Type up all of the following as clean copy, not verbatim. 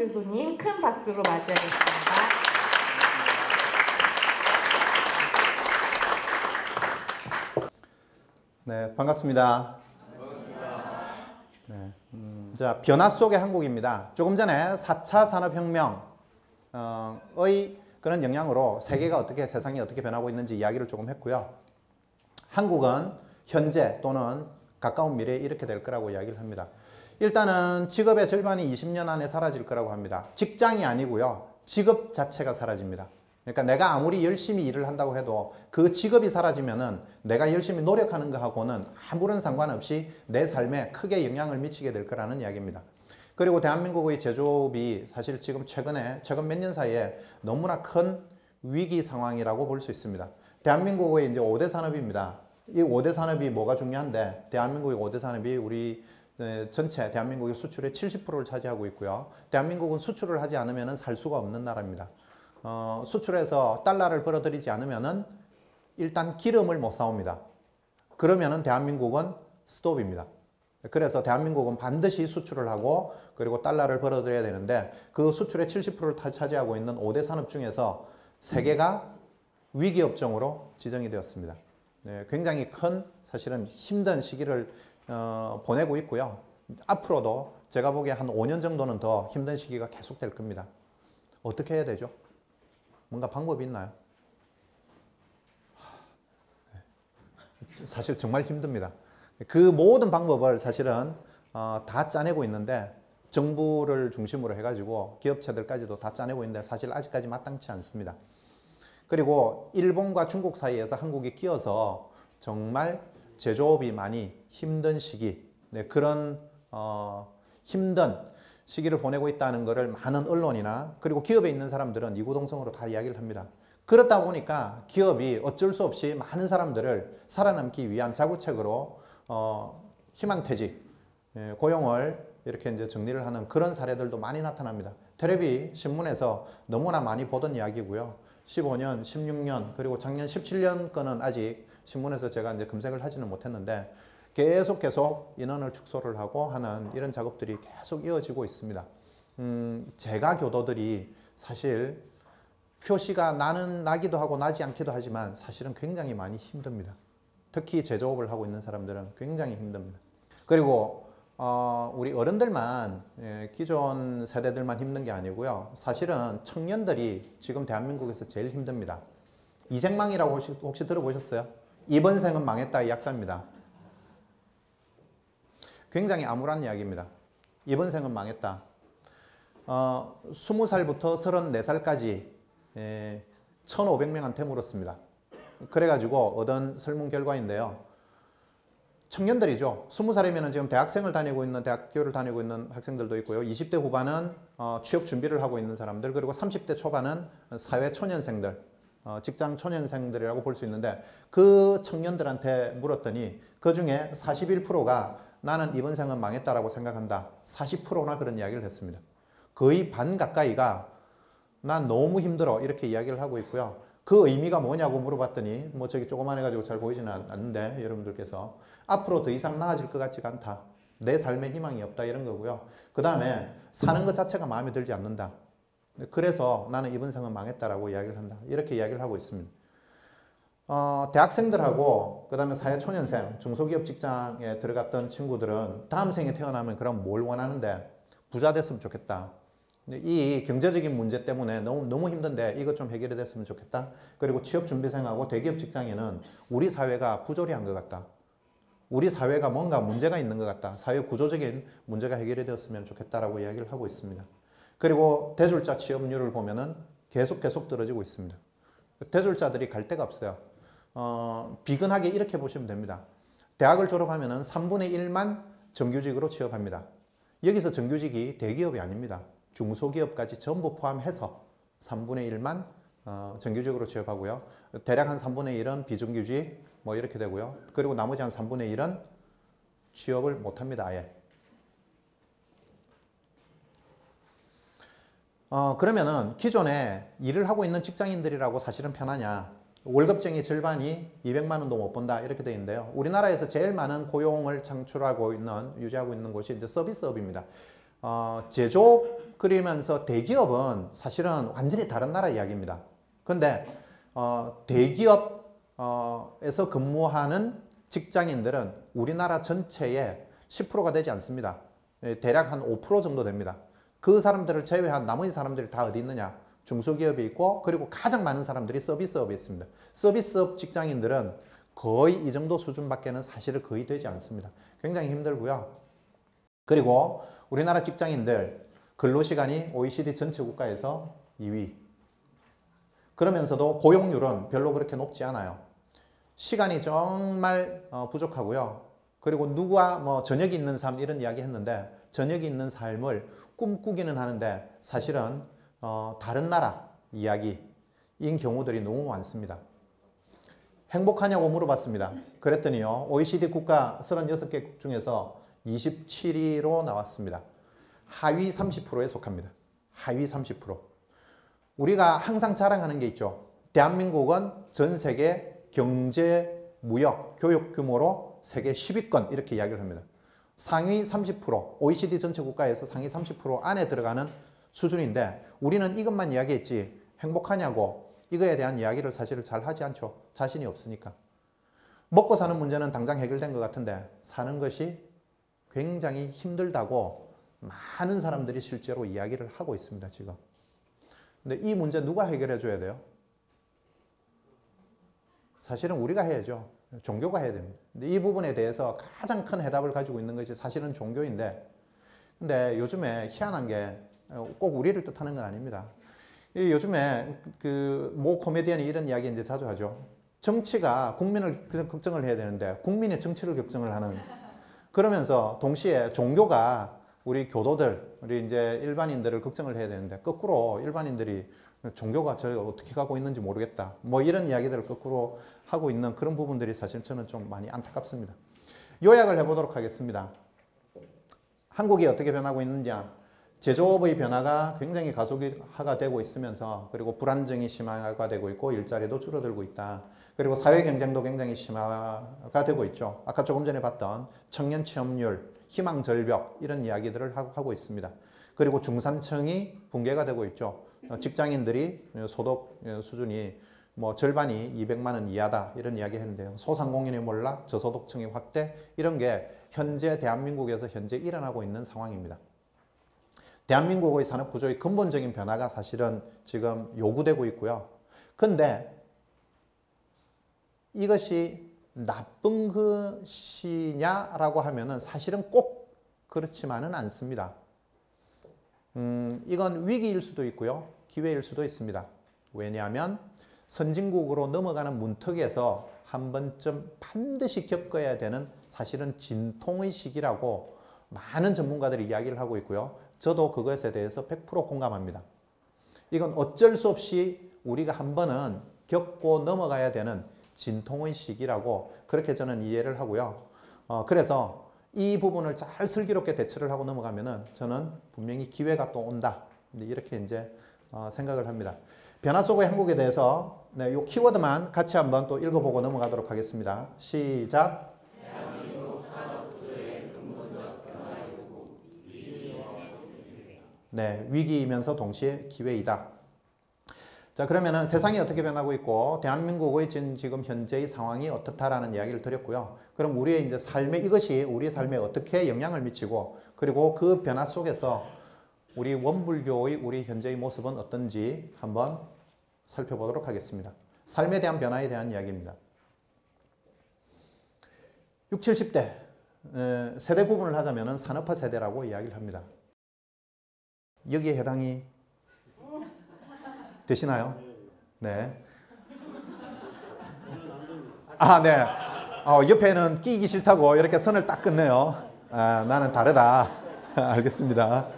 교수님 큰 박수로 맞이하겠습니다. 네, 반갑습니다. 네, 자, 변화 속의 한국입니다. 조금 전에 4차 산업혁명의 그런 영향으로 세계가 세상이 어떻게 변하고 있는지 이야기를 조금 했고요. 한국은 현재 또는 가까운 미래에 이렇게 될 거라고 이야기를 합니다. 일단은 직업의 절반이 20년 안에 사라질 거라고 합니다. 직장이 아니고요. 직업 자체가 사라집니다. 그러니까 내가 아무리 열심히 일을 한다고 해도 그 직업이 사라지면은 내가 열심히 노력하는 거하고는 아무런 상관없이 내 삶에 크게 영향을 미치게 될 거라는 이야기입니다. 그리고 대한민국의 제조업이 사실 지금 최근 몇 년 사이에 너무나 큰 위기 상황이라고 볼 수 있습니다. 대한민국의 이제 5대 산업입니다. 이 5대 산업이 뭐가 중요한데, 대한민국의 5대 산업이 우리 전체 대한민국의 수출의 70%를 차지하고 있고요. 대한민국은 수출을 하지 않으면 살 수가 없는 나라입니다. 수출해서 달러를 벌어들이지 않으면은 일단 기름을 못 사옵니다. 그러면은 대한민국은 스톱입니다. 그래서 대한민국은 반드시 수출을 하고 그리고 달러를 벌어들여야 되는데, 그 수출의 70%를 차지하고 있는 5대 산업 중에서 3개가 위기업종으로 지정이 되었습니다. 네, 굉장히 큰 사실은 힘든 시기를 보내고 있고요. 앞으로도 제가 보기에 한 5년 정도는 더 힘든 시기가 계속될 겁니다. 어떻게 해야 되죠? 뭔가 방법이 있나요? 사실 정말 힘듭니다. 그 모든 방법을 사실은 다 짜내고 있는데, 정부를 중심으로 해가지고 기업체들까지도 다 짜내고 있는데 사실 아직까지 마땅치 않습니다. 그리고 일본과 중국 사이에서 한국이 끼어서 정말 제조업이 많이 힘든 시기, 네, 그런 힘든 시기를 보내고 있다는 것을 많은 언론이나 그리고 기업에 있는 사람들은 이구동성으로 다 이야기를 합니다. 그렇다 보니까 기업이 어쩔 수 없이 많은 사람들을 살아남기 위한 자구책으로 희망퇴직, 고용을 이렇게 이제 정리를 하는 그런 사례들도 많이 나타납니다. 텔레비 신문에서 너무나 많이 보던 이야기고요. 15년, 16년, 그리고 작년 17년 거는 아직 신문에서 제가 이제 검색을 하지는 못했는데 계속 인원을 축소를 하고 하는 이런 작업들이 계속 이어지고 있습니다. 재가 교도들이 사실 표시가 나기도 하고 나지 않기도 하지만 사실은 굉장히 많이 힘듭니다. 특히 제조업을 하고 있는 사람들은 굉장히 힘듭니다. 그리고 우리 어른들만, 기존 세대들만 힘든 게 아니고요. 사실은 청년들이 지금 대한민국에서 제일 힘듭니다. 이생망이라고 혹시 들어보셨어요? 이번 생은 망했다 이 약자입니다. 굉장히 암울한 이야기입니다. 이번 생은 망했다. 20살부터 34살까지 1,500명한테 물었습니다. 그래가지고 얻은 설문 결과인데요. 청년들이죠. 20살이면 지금 대학교를 다니고 있는 학생들도 있고요. 20대 후반은 취업 준비를 하고 있는 사람들, 그리고 30대 초반은 사회 초년생들, 직장 초년생들이라고 볼 수 있는데, 그 청년들한테 물었더니 그 중에 41%가 나는 이번 생은 망했다라고 생각한다. 40%나 그런 이야기를 했습니다. 거의 반 가까이가 난 너무 힘들어 이렇게 이야기를 하고 있고요. 그 의미가 뭐냐고 물어봤더니 뭐 저기 조그만해가지고 잘 보이지는 않는데 여러분들께서 앞으로 더 이상 나아질 것 같지가 않다. 내 삶에 희망이 없다 이런 거고요. 그 다음에 사는 것 자체가 마음에 들지 않는다. 그래서 나는 이번 생은 망했다라고 이야기를 한다. 이렇게 이야기를 하고 있습니다. 대학생들하고 그 다음에 사회초년생, 중소기업 직장에 들어갔던 친구들은 다음 생에 태어나면 그럼 뭘 원하는데, 부자 됐으면 좋겠다. 이 경제적인 문제 때문에 너무 힘든데 이것 좀 해결이 됐으면 좋겠다. 그리고 취업준비생하고 대기업 직장에는 우리 사회가 부조리한 것 같다. 우리 사회가 뭔가 문제가 있는 것 같다. 사회 구조적인 문제가 해결이 되었으면 좋겠다라고 이야기를 하고 있습니다. 그리고 대졸자 취업률을 보면은 계속 떨어지고 있습니다. 대졸자들이 갈 데가 없어요. 비근하게 이렇게 보시면 됩니다. 대학을 졸업하면은 3분의 1만 정규직으로 취업합니다. 여기서 정규직이 대기업이 아닙니다. 중소기업까지 전부 포함해서 3분의 1만 정규직으로 취업하고요. 대략 한 3분의 1은 비정규직 뭐 이렇게 되고요. 그리고 나머지 한 3분의 1은 취업을 못합니다. 아예. 그러면은 기존에 일을 하고 있는 직장인들이라고 사실은 편하냐? 월급쟁이 절반이 200만 원도 못 번다 이렇게 되어 있는데요. 우리나라에서 제일 많은 고용을 창출하고 있는, 유지하고 있는 곳이 이제 서비스업입니다. 제조업 그러면서 대기업은 사실은 완전히 다른 나라 이야기입니다. 그런데 대기업에서 근무하는 직장인들은 우리나라 전체의 10%가 되지 않습니다. 대략 한 5% 정도 됩니다. 그 사람들을 제외한 나머지 사람들이 다 어디 있느냐? 중소기업이 있고 그리고 가장 많은 사람들이 서비스업에 있습니다. 서비스업 직장인들은 거의 이 정도 수준밖에는 사실은 거의 되지 않습니다. 굉장히 힘들고요. 그리고 우리나라 직장인들 근로시간이 OECD 전체 국가에서 2위. 그러면서도 고용률은 별로 그렇게 높지 않아요. 시간이 정말 부족하고요. 그리고 누가 뭐 저녁이 있는 삶 이런 이야기 했는데 저녁이 있는 삶을 꿈꾸기는 하는데 사실은 다른 나라 이야기인 경우들이 너무 많습니다. 행복하냐고 물어봤습니다. 그랬더니요. OECD 국가 36개 중에서 27위로 나왔습니다. 하위 30%에 속합니다. 하위 30%. 우리가 항상 자랑하는 게 있죠. 대한민국은 전 세계 경제, 무역, 교육 규모로 세계 10위권 이렇게 이야기를 합니다. 상위 30%, OECD 전체 국가에서 상위 30% 안에 들어가는 수준인데 우리는 이것만 이야기했지 행복하냐고 이거에 대한 이야기를 사실 잘 하지 않죠. 자신이 없으니까. 먹고 사는 문제는 당장 해결된 것 같은데 사는 것이 굉장히 힘들다고 많은 사람들이 실제로 이야기를 하고 있습니다. 지금. 근데 이 문제 누가 해결해 줘야 돼요? 사실은 우리가 해야죠. 종교가 해야 됩니다. 근데 이 부분에 대해서 가장 큰 해답을 가지고 있는 것이 사실은 종교인데 근데 요즘에 희한한 게 꼭 우리를 뜻하는 건 아닙니다. 요즘에 모 코미디언이 이런 이야기 이제 자주 하죠. 정치가 국민을 걱정을 해야 되는데 국민의 정치를 걱정을 하는 그러면서 동시에 종교가 우리 교도들, 우리 이제 일반인들을 걱정을 해야 되는데 거꾸로 일반인들이 종교가 저희가 어떻게 가고 있는지 모르겠다. 뭐 이런 이야기들을 거꾸로 하고 있는 그런 부분들이 사실 저는 좀 많이 안타깝습니다. 요약을 해보도록 하겠습니다. 한국이 어떻게 변하고 있는지 제조업의 변화가 굉장히 가속화가 되고 있으면서 그리고 불안정이 심화가 되고 있고 일자리도 줄어들고 있다. 그리고 사회 경쟁도 굉장히 심화가 되고 있죠. 아까 조금 전에 봤던 청년 취업률, 희망 절벽 이런 이야기들을 하고 있습니다. 그리고 중산층이 붕괴가 되고 있죠. 직장인들이 소득 수준이 뭐 절반이 200만 원 이하다 이런 이야기 했는데요. 소상공인의 몰락, 저소득층의 확대 이런 게 현재 대한민국에서 현재 일어나고 있는 상황입니다. 대한민국의 산업 구조의 근본적인 변화가 사실은 지금 요구되고 있고요. 근데 이것이 나쁜 것이냐라고 하면은 사실은 꼭 그렇지만은 않습니다. 이건 위기일 수도 있고요. 기회일 수도 있습니다. 왜냐하면 선진국으로 넘어가는 문턱에서 한 번쯤 반드시 겪어야 되는 사실은 진통의 시기라고 많은 전문가들이 이야기를 하고 있고요. 저도 그것에 대해서 100% 공감합니다. 이건 어쩔 수 없이 우리가 한 번은 겪고 넘어가야 되는 진통의 시기라고 그렇게 저는 이해를 하고요. 그래서 이 부분을 잘 슬기롭게 대처를 하고 넘어가면은 저는 분명히 기회가 또 온다. 이렇게 이제 생각을 합니다. 변화 속의 한국에 대해서 이 키워드만 같이 한번 또 읽어보고 넘어가도록 하겠습니다. 시작. 네, 위기이면서 동시에 기회이다. 자, 그러면은 세상이 어떻게 변하고 있고 대한민국의 지금 현재의 상황이 어떻다라는 이야기를 드렸고요. 그럼 우리의 이제 이것이 우리의 삶에 어떻게 영향을 미치고 그리고 그 변화 속에서 우리 원불교의 우리 현재의 모습은 어떤지 한번 살펴보도록 하겠습니다. 삶에 대한 변화에 대한 이야기입니다. 60, 70대 세대 구분을 하자면은 산업화 세대라고 이야기를 합니다. 여기에 해당이 되시나요? 네. 네. 옆에는 끼기 싫다고 이렇게 선을 딱 끊네요. 나는 다르다. 알겠습니다.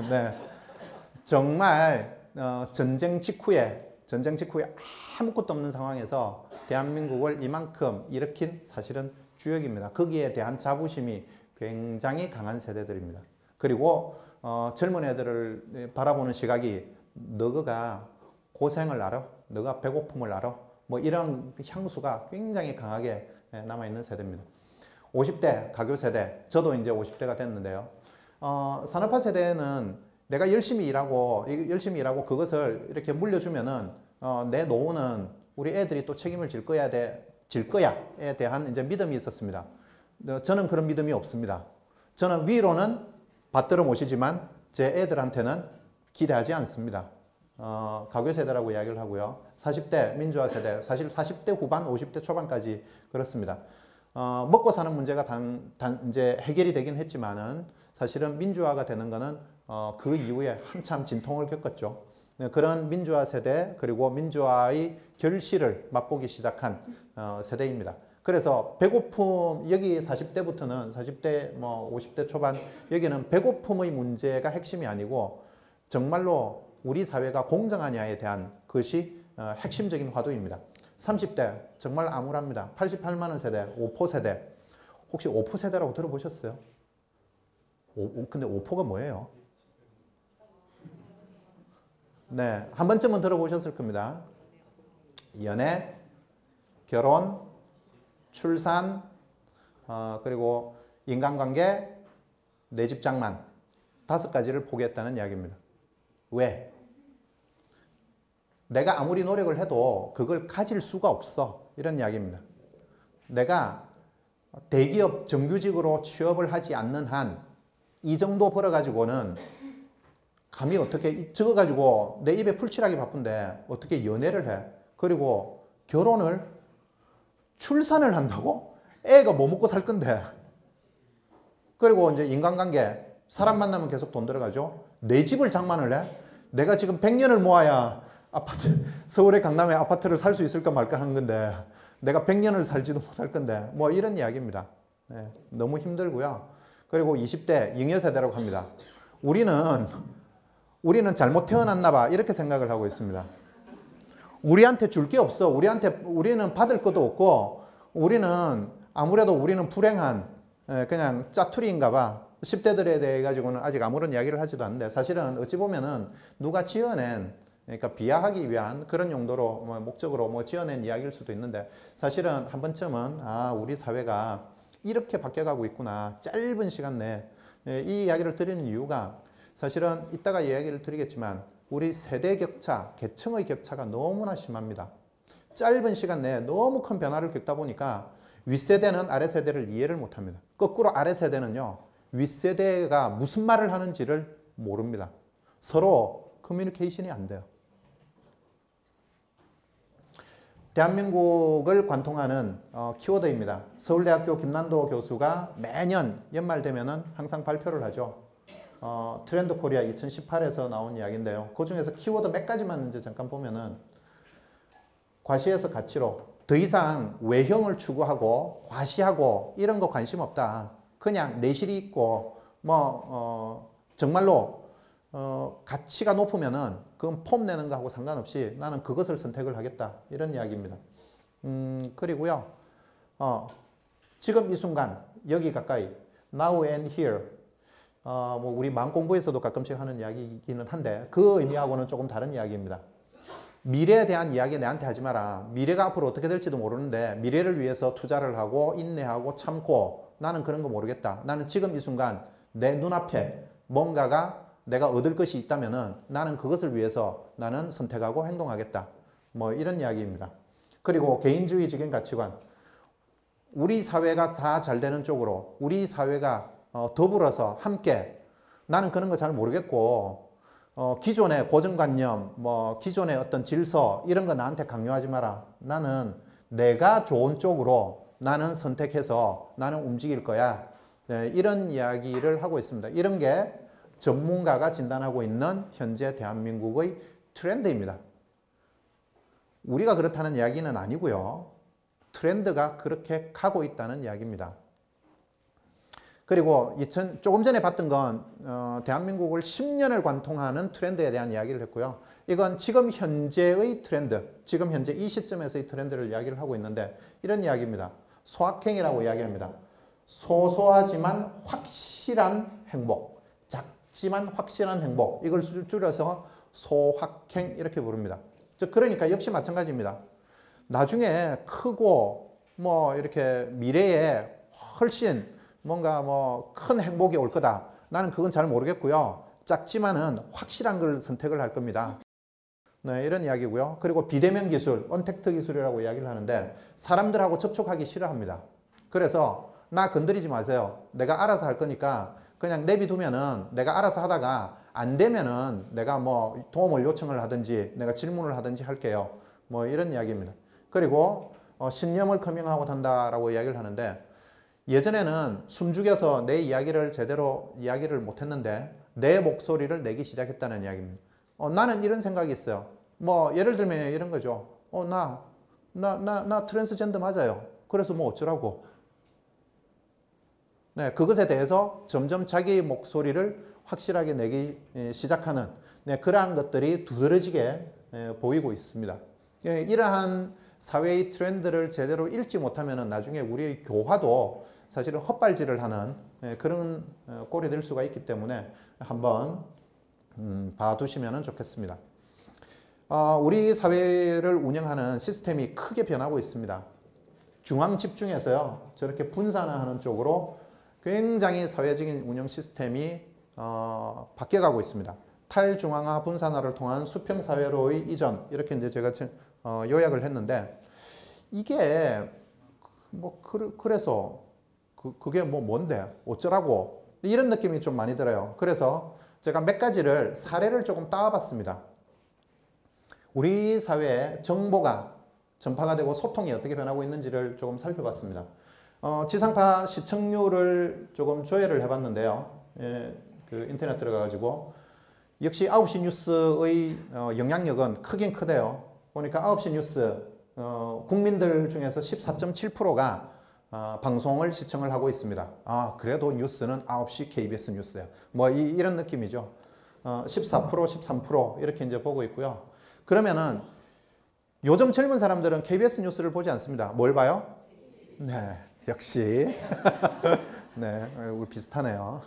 네. 정말 전쟁 직후에 아무것도 없는 상황에서 대한민국을 이만큼 일으킨 사실은 주역입니다. 거기에 대한 자부심이 굉장히 강한 세대들입니다. 그리고 젊은 애들을 바라보는 시각이 너가 고생을 알아? 너가 배고픔을 알아? 뭐 이런 향수가 굉장히 강하게 남아있는 세대입니다. 50대 가교 세대, 저도 이제 50대가 됐는데요. 산업화 세대는 내가 열심히 일하고 그것을 이렇게 물려주면은 내 노후는 우리 애들이 또 책임을 질 거야에 대한 이제 믿음이 있었습니다. 저는 그런 믿음이 없습니다. 저는 위로는 받들어 모시지만 제 애들한테는 기대하지 않습니다. 가교 세대라고 이야기를 하고요. 40대 민주화 세대, 사실 40대 후반, 50대 초반까지 그렇습니다. 먹고 사는 문제가 이제 해결이 되긴 했지만은 사실은 민주화가 되는 거는 그 이후에 한참 진통을 겪었죠. 그런 민주화 세대 그리고 민주화의 결실을 맛보기 시작한 세대입니다. 그래서 배고픔, 여기 40대부터는 40대 뭐 50대 초반 여기는 배고픔의 문제가 핵심이 아니고 정말로 우리 사회가 공정하냐에 대한 것이 핵심적인 화두입니다. 30대 정말 암울합니다. 88만 원 세대, 5포 세대. 혹시 5포 세대라고 들어보셨어요? 근데 5포가 뭐예요? 네, 한 번쯤은 들어보셨을 겁니다. 연애, 결혼, 출산, 그리고 인간관계, 내 집 장만 5가지를 포기했다는 이야기입니다. 왜? 내가 아무리 노력을 해도 그걸 가질 수가 없어. 이런 이야기입니다. 내가 대기업 정규직으로 취업을 하지 않는 한 이 정도 벌어가지고는 감히 어떻게 적어가지고 내 입에 풀칠하기 바쁜데 어떻게 연애를 해? 그리고 결혼을 출산을 한다고? 애가 뭐 먹고 살 건데. 그리고 이제 인간관계 사람 만나면 계속 돈 들어가죠. 내 집을 장만을 해? 내가 지금 100년을 모아야 아파트 서울의 강남에 아파트를 살 수 있을까 말까 한 건데 내가 100년을 살지도 못할 건데 뭐 이런 이야기입니다. 네, 너무 힘들고요. 그리고 20대 잉여 세대라고 합니다. 우리는 잘못 태어났나 봐 이렇게 생각을 하고 있습니다. 우리한테 줄 게 없어. 우리는 받을 것도 없고 우리는 아무래도 우리는 불행한 그냥 짜투리인가 봐. 10대들에 대해 가지고는 아직 아무런 이야기를 하지도 않는데 사실은 어찌 보면은 누가 지어낸 그러니까 비하하기 위한 그런 용도로 목적으로 지어낸 이야기일 수도 있는데 사실은 한 번쯤은 우리 사회가 이렇게 바뀌어가고 있구나. 짧은 시간 내에 이 이야기를 드리는 이유가 사실은 이따가 이야기를 드리겠지만 우리 세대 격차, 계층의 격차가 너무나 심합니다. 짧은 시간 내에 너무 큰 변화를 겪다 보니까 윗세대는 아래세대를 이해를 못합니다. 거꾸로 아래세대는요. 윗세대가 무슨 말을 하는지를 모릅니다. 서로 커뮤니케이션이 안 돼요. 대한민국을 관통하는 키워드입니다. 서울대학교 김난도 교수가 매년 연말 되면은 항상 발표를 하죠. 트렌드 코리아 2018에서 나온 이야기인데요. 그 중에서 키워드 몇 가지만 이제 잠깐 보면은 과시에서 가치로 더 이상 외형을 추구하고 과시하고 이런 거 관심 없다. 그냥 내실이 있고 정말로 가치가 높으면은 그건 폼 내는 거하고 상관없이 나는 그것을 선택을 하겠다. 이런 이야기입니다. 그리고요. 지금 이 순간 여기 가까이 now and here 우리 마음 공부에서도 가끔씩 하는 이야기이기는 한데 그 의미하고는 조금 다른 이야기입니다. 미래에 대한 이야기 내한테 하지 마라. 미래가 앞으로 어떻게 될지도 모르는데 미래를 위해서 투자를 하고 인내하고 참고 나는 그런 거 모르겠다. 나는 지금 이 순간 내 눈앞에 뭔가가 내가 얻을 것이 있다면은 나는 그것을 위해서 나는 선택하고 행동하겠다. 이런 이야기입니다. 그리고 개인주의적인 가치관. 우리 사회가 다 잘 되는 쪽으로 우리 사회가 더불어서 함께 나는 그런 거 잘 모르겠고 기존의 고정관념, 기존의 어떤 질서 이런 거 나한테 강요하지 마라. 나는 내가 좋은 쪽으로 나는 선택해서 나는 움직일 거야. 이런 이야기를 하고 있습니다. 이런 게 전문가가 진단하고 있는 현재 대한민국의 트렌드입니다. 우리가 그렇다는 이야기는 아니고요. 트렌드가 그렇게 가고 있다는 이야기입니다. 그리고 조금 전에 봤던 건 대한민국을 10년을 관통하는 트렌드에 대한 이야기를 했고요. 이건 지금 현재의 트렌드, 지금 현재 이 시점에서의 트렌드를 이야기를 하고 있는데 이런 이야기입니다. 소확행이라고 이야기합니다. 소소하지만 확실한 행복, 작지만 확실한 행복, 이걸 줄여서 소확행 이렇게 부릅니다. 그러니까 역시 마찬가지입니다. 나중에 크고 이렇게 미래에 훨씬 뭔가 큰 행복이 올 거다 나는 그건 잘 모르겠고요. 작지만은 확실한 걸 선택을 할 겁니다. 네, 이런 이야기고요. 그리고 비대면 기술, 언택트 기술이라고 이야기를 하는데 사람들하고 접촉하기 싫어합니다. 그래서 나 건드리지 마세요. 내가 알아서 할 거니까 그냥 내비두면은 내가 알아서 하다가 안 되면은 내가 뭐 도움을 요청을 하든지 내가 질문을 하든지 할게요. 뭐 이런 이야기입니다. 그리고 신념을 커밍아웃 한다라고 이야기를 하는데 예전에는 숨죽여서 내 이야기를 제대로 이야기를 못했는데 내 목소리를 내기 시작했다는 이야기입니다. 나는 이런 생각이 있어요. 뭐 예를 들면 이런 거죠. 나 트랜스젠더 맞아요. 그래서 뭐 어쩌라고. 네, 그것에 대해서 점점 자기 목소리를 확실하게 내기 시작하는 그러한 것들이 두드러지게 보이고 있습니다. 이러한 사회의 트렌드를 제대로 읽지 못하면 나중에 우리의 교화도 사실은 헛발질을 하는 그런 꼴이 될 수가 있기 때문에 한번 봐두시면 좋겠습니다. 우리 사회를 운영하는 시스템이 크게 변하고 있습니다. 중앙 집중해서요, 저렇게 분산화하는 쪽으로 굉장히 사회적인 운영 시스템이 바뀌어가고 있습니다. 탈중앙화 분산화를 통한 수평사회로의 이전, 이렇게 이제 제가 요약을 했는데, 이게 뭐 그래서 그게 뭐 뭔데 어쩌라고 이런 느낌이 좀 많이 들어요. 그래서 제가 몇 가지를 사례를 조금 따와봤습니다. 우리 사회에 정보가 전파가 되고 소통이 어떻게 변하고 있는지를 조금 살펴봤습니다. 지상파 시청률을 조금 조회를 해봤는데요. 그 인터넷 들어가가지고 역시 9시 뉴스의 영향력은 크긴 크대요. 보니까 9시 뉴스 국민들 중에서 14.7%가 방송을 시청을 하고 있습니다. 그래도 뉴스는 9시 KBS 뉴스야. 뭐 이런 느낌이죠. 14%, 13% 이렇게 이제 보고 있고요. 그러면은 요즘 젊은 사람들은 KBS 뉴스를 보지 않습니다. 뭘 봐요? 네, 역시 네, 우리 비슷하네요.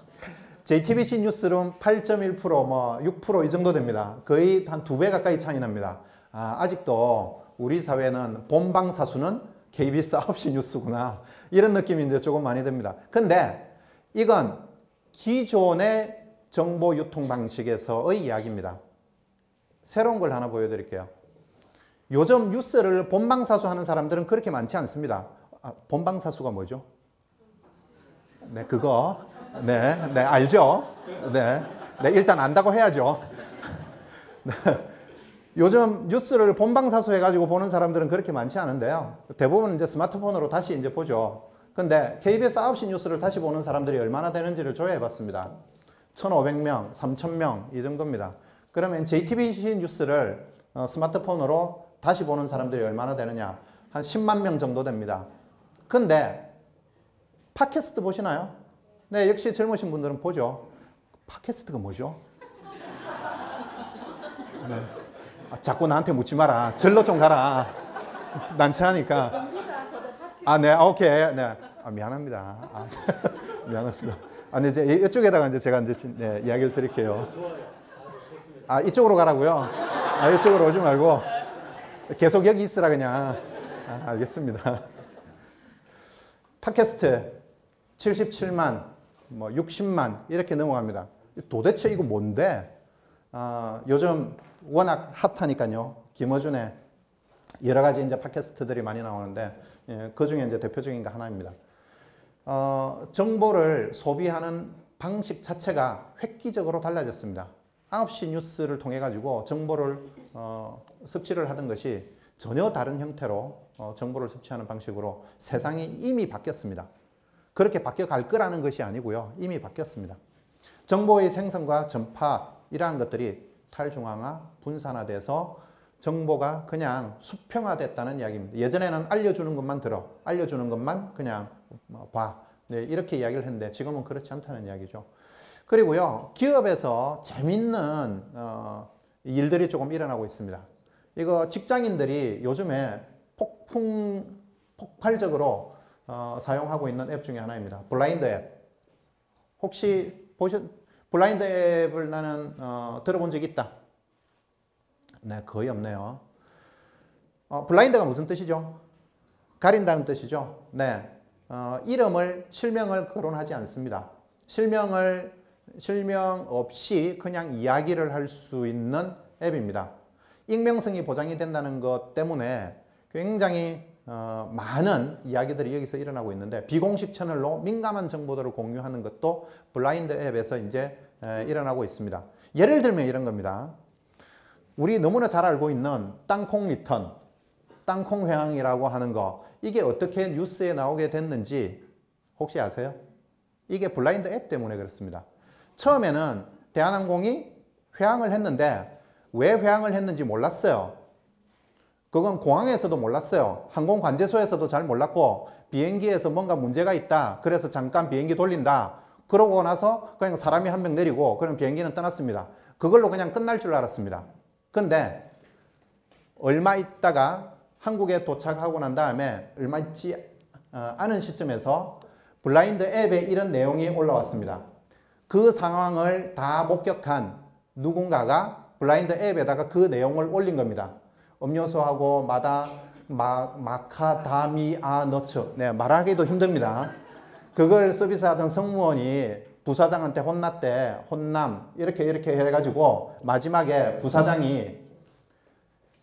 JTBC 뉴스룸 8.1%, 뭐 6% 이 정도 됩니다. 거의 한 2배 가까이 차이 납니다. 아직도 우리 사회는 본방사수는 KBS 9시 뉴스구나. 이런 느낌이 이제 조금 많이 듭니다. 근데 이건 기존의 정보 유통 방식에서의 이야기입니다. 새로운 걸 하나 보여드릴게요. 요즘 뉴스를 본방사수하는 사람들은 그렇게 많지 않습니다. 본방사수가 뭐죠? 네, 그거. 네, 알죠? 네, 일단 안다고 해야죠. 네. 요즘 뉴스를 본방사수 해가지고 보는 사람들은 그렇게 많지 않은데요. 대부분 이제 스마트폰으로 다시 이제 보죠. 근데 KBS 9시 뉴스를 다시 보는 사람들이 얼마나 되는지를 조회해 봤습니다. 1,500명, 3,000명 이 정도입니다. 그러면 JTBC 뉴스를 스마트폰으로 다시 보는 사람들이 얼마나 되느냐? 한 10만 명 정도 됩니다. 근데 팟캐스트 보시나요? 네, 역시 젊으신 분들은 보죠. 팟캐스트가 뭐죠? 네. 자꾸 나한테 묻지 마라. 절로 좀 가라. 난처하니까. 네, 오케이. 네. 미안합니다. 미안합니다. 이제 이쪽에다가 이제 제가 이제 이야기를 드릴게요. 이쪽으로 가라고요? 이쪽으로 오지 말고 계속 여기 있으라 그냥. 알겠습니다. 팟캐스트 77만, 뭐 60만 이렇게 넘어갑니다. 도대체 이거 뭔데? 요즘 워낙 핫하니까요. 김어준의 여러 가지 이제 팟캐스트들이 많이 나오는데 그 중에 이제 대표적인 거 하나입니다. 정보를 소비하는 방식 자체가 획기적으로 달라졌습니다. 9시 뉴스를 통해 가지고 정보를 섭취를 하던 것이 전혀 다른 형태로 정보를 섭취하는 방식으로 세상이 이미 바뀌었습니다. 그렇게 바뀌어갈 거라는 것이 아니고요. 이미 바뀌었습니다. 정보의 생성과 전파 이러한 것들이 탈중앙화, 분산화돼서 정보가 그냥 수평화됐다는 이야기입니다. 예전에는 알려주는 것만 들어, 알려주는 것만 그냥 봐. 네, 이렇게 이야기를 했는데 지금은 그렇지 않다는 이야기죠. 그리고요, 기업에서 재밌는 일들이 조금 일어나고 있습니다. 이거 직장인들이 요즘에 폭발적으로 사용하고 있는 앱 중에 하나입니다. 블라인드 앱. 혹시 블라인드 앱을 나는 들어본 적이 있다? 네, 거의 없네요. 블라인드가 무슨 뜻이죠? 가린다는 뜻이죠. 네, 실명을 거론하지 않습니다. 실명을 실명 없이 그냥 이야기를 할 수 있는 앱입니다. 익명성이 보장이 된다는 것 때문에 굉장히 많은 이야기들이 여기서 일어나고 있는데 비공식 채널로 민감한 정보들을 공유하는 것도 블라인드 앱에서 이제 일어나고 있습니다. 예를 들면 이런 겁니다. 우리 너무나 잘 알고 있는 땅콩 리턴, 땅콩 회항이라고 하는 거, 이게 어떻게 뉴스에 나오게 됐는지 혹시 아세요? 이게 블라인드 앱 때문에 그렇습니다. 처음에는 대한항공이 회항을 했는데 왜 회항을 했는지 몰랐어요. 그건 공항에서도 몰랐어요. 항공관제소에서도 잘 몰랐고 비행기에서 뭔가 문제가 있다. 그래서 잠깐 비행기 돌린다. 그러고 나서 그냥 사람이 한 명 내리고 그럼 비행기는 떠났습니다. 그걸로 그냥 끝날 줄 알았습니다. 근데 얼마 있다가 한국에 도착하고 난 다음에 얼마 있지 않은 시점에서 블라인드 앱에 이런 내용이 올라왔습니다. 그 상황을 다 목격한 누군가가 블라인드 앱에다가 그 내용을 올린 겁니다. 음료수하고 마카다미아 너츠. 네, 말하기도 힘듭니다. 그걸 서비스하던 승무원이 부사장한테 혼났대. 혼남. 이렇게 해가지고 마지막에 부사장이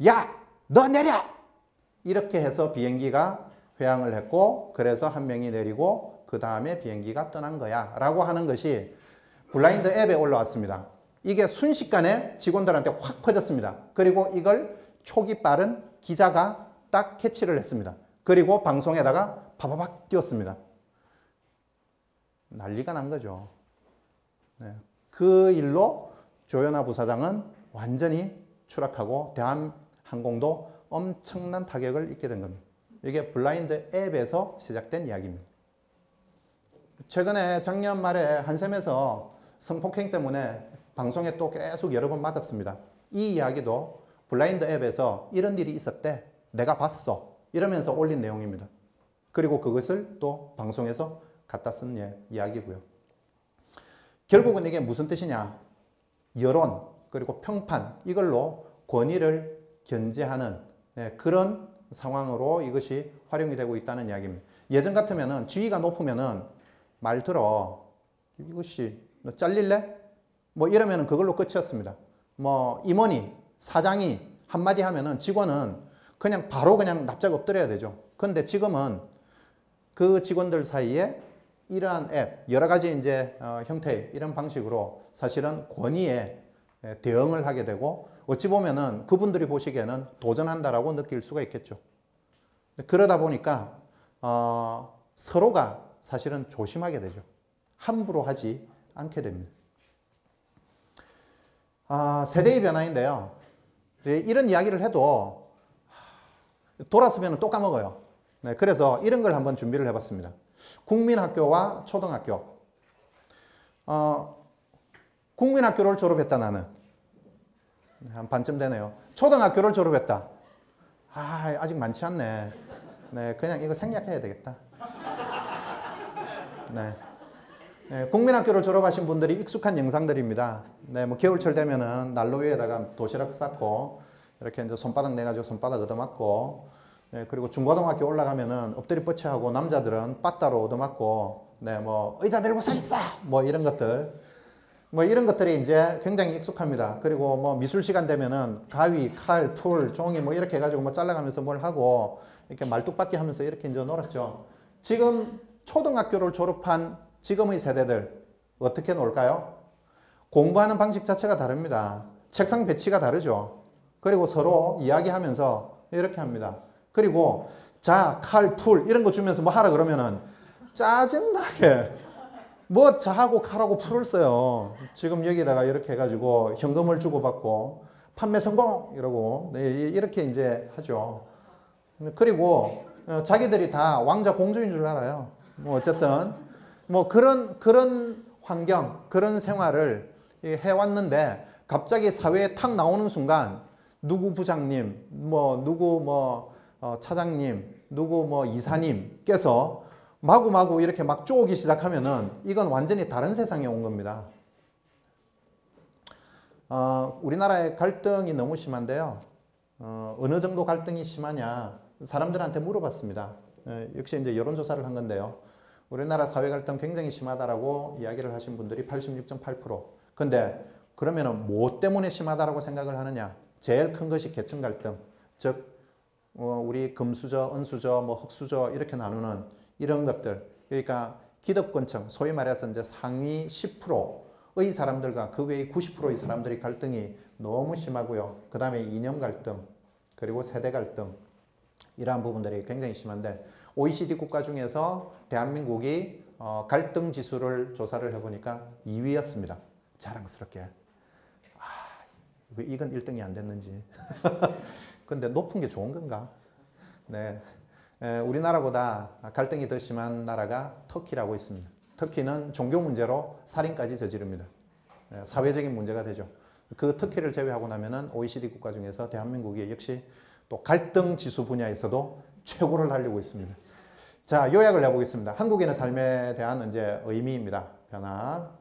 야! 너 내려! 이렇게 해서 비행기가 회항을 했고 그래서 한 명이 내리고 그 다음에 비행기가 떠난 거야 라고 하는 것이 블라인드 앱에 올라왔습니다. 이게 순식간에 직원들한테 확 퍼졌습니다. 그리고 이걸 촉이 빠른 기자가 딱 캐치를 했습니다. 그리고 방송에다가 파바박 띄웠습니다. 난리가 난 거죠. 네. 그 일로 조현아 부사장은 완전히 추락하고 대한항공도 엄청난 타격을 입게 된 겁니다. 이게 블라인드 앱에서 시작된 이야기입니다. 최근에 작년 말에 한샘에서 성폭행 때문에 방송에 또 계속 여러 번 맞았습니다. 이 이야기도 블라인드 앱에서 이런 일이 있었대. 내가 봤어. 이러면서 올린 내용입니다. 그리고 그것을 또 방송에서 갖다 쓴 이야기고요. 결국은 이게 무슨 뜻이냐. 여론 그리고 평판 이걸로 권위를 견제하는 그런 상황으로 이것이 활용이 되고 있다는 이야기입니다. 예전 같으면은 지위가 높으면은 말 들어. 이것이 너 잘릴래? 뭐 이러면은 그걸로 끝이었습니다. 뭐 임원이 사장이 한마디 하면은 직원은 그냥 바로 그냥 납작 엎드려야 되죠. 근데 지금은 그 직원들 사이에 이러한 앱, 여러 가지 이제 형태의 이런 방식으로 사실은 권위에 대응을 하게 되고 어찌 보면은 그분들이 보시기에는 도전한다라고 느낄 수가 있겠죠. 그러다 보니까 서로가 사실은 조심하게 되죠. 함부로 하지 않게 됩니다. 세대의 변화인데요. 이런 이야기를 해도 돌아서면 또 까먹어요. 네, 그래서 이런 걸 한번 준비를 해봤습니다. 국민학교와 초등학교. 국민학교를 졸업했다 나는. 한 반쯤 되네요. 초등학교를 졸업했다. 아직 많지 않네. 네, 그냥 이거 생략해야 되겠다. 네, 국민학교를 졸업하신 분들이 익숙한 영상들입니다. 네, 뭐 겨울철 되면은 난로 위에다가 도시락 쌓고 이렇게 이제 손바닥 내가지고 손바닥 얻어맞고, 네, 그리고 중고등학교 올라가면은 엎드리 뻗치하고 남자들은 빠따로 얻어맞고, 네, 뭐 의자 들고 서 있어, 뭐 이런 것들, 뭐 이런 것들이 이제 굉장히 익숙합니다. 그리고 뭐 미술 시간 되면은 가위, 칼, 풀, 종이 뭐 이렇게 해가지고 뭐 잘라가면서 뭘 하고 이렇게 말뚝박기 하면서 이렇게 이제 놀았죠. 지금 초등학교를 졸업한 지금의 세대들 어떻게 놀까요? 공부하는 방식 자체가 다릅니다. 책상 배치가 다르죠. 그리고 서로 이야기하면서 이렇게 합니다. 그리고 자, 칼, 풀 이런 거 주면서 뭐 하라 그러면은 짜증나게 뭐 자하고 칼하고 풀을 써요. 지금 여기다가 이렇게 해가지고 현금을 주고받고 판매 성공 이러고 이렇게 이제 하죠. 그리고 자기들이 다 왕자 공주인 줄 알아요. 뭐 어쨌든 뭐 그런 환경, 그런 생활을 해왔는데 갑자기 사회에 탁 나오는 순간 누구 부장님, 뭐 누구 차장님, 누구 뭐 이사님께서 마구마구 이렇게 막 쪼기 시작하면은 이건 완전히 다른 세상에 온 겁니다. 우리나라의 갈등이 너무 심한데요. 어느 정도 갈등이 심하냐 사람들한테 물어봤습니다. 역시 이제 여론조사를 한 건데요. 우리나라 사회 갈등 굉장히 심하다라고 이야기를 하신 분들이 86.8%. 근데 그러면은 뭐 때문에 심하다라고 생각을 하느냐? 제일 큰 것이 계층 갈등. 즉 우리 금수저, 은수저, 뭐 흑수저 이렇게 나누는 이런 것들. 그러니까 기득권층, 소위 말해서 이제 상위 10%의 사람들과 그 외의 90%의 사람들의 갈등이 너무 심하고요. 그 다음에 이념 갈등, 그리고 세대 갈등 이러한 부분들이 굉장히 심한데 OECD 국가 중에서 대한민국이 갈등 지수를 조사를 해보니까 2위였습니다. 자랑스럽게. 왜 이건 1등이 안 됐는지. 근데 높은 게 좋은 건가? 네. 우리나라보다 갈등이 더 심한 나라가 터키라고 있습니다. 터키는 종교 문제로 살인까지 저지릅니다. 사회적인 문제가 되죠. 그 터키를 제외하고 나면은 OECD 국가 중에서 대한민국이 역시 또 갈등 지수 분야에서도 최고를 달리고 있습니다. 자, 요약을 해보겠습니다. 한국인의 삶에 대한 이제 의미입니다. 변화.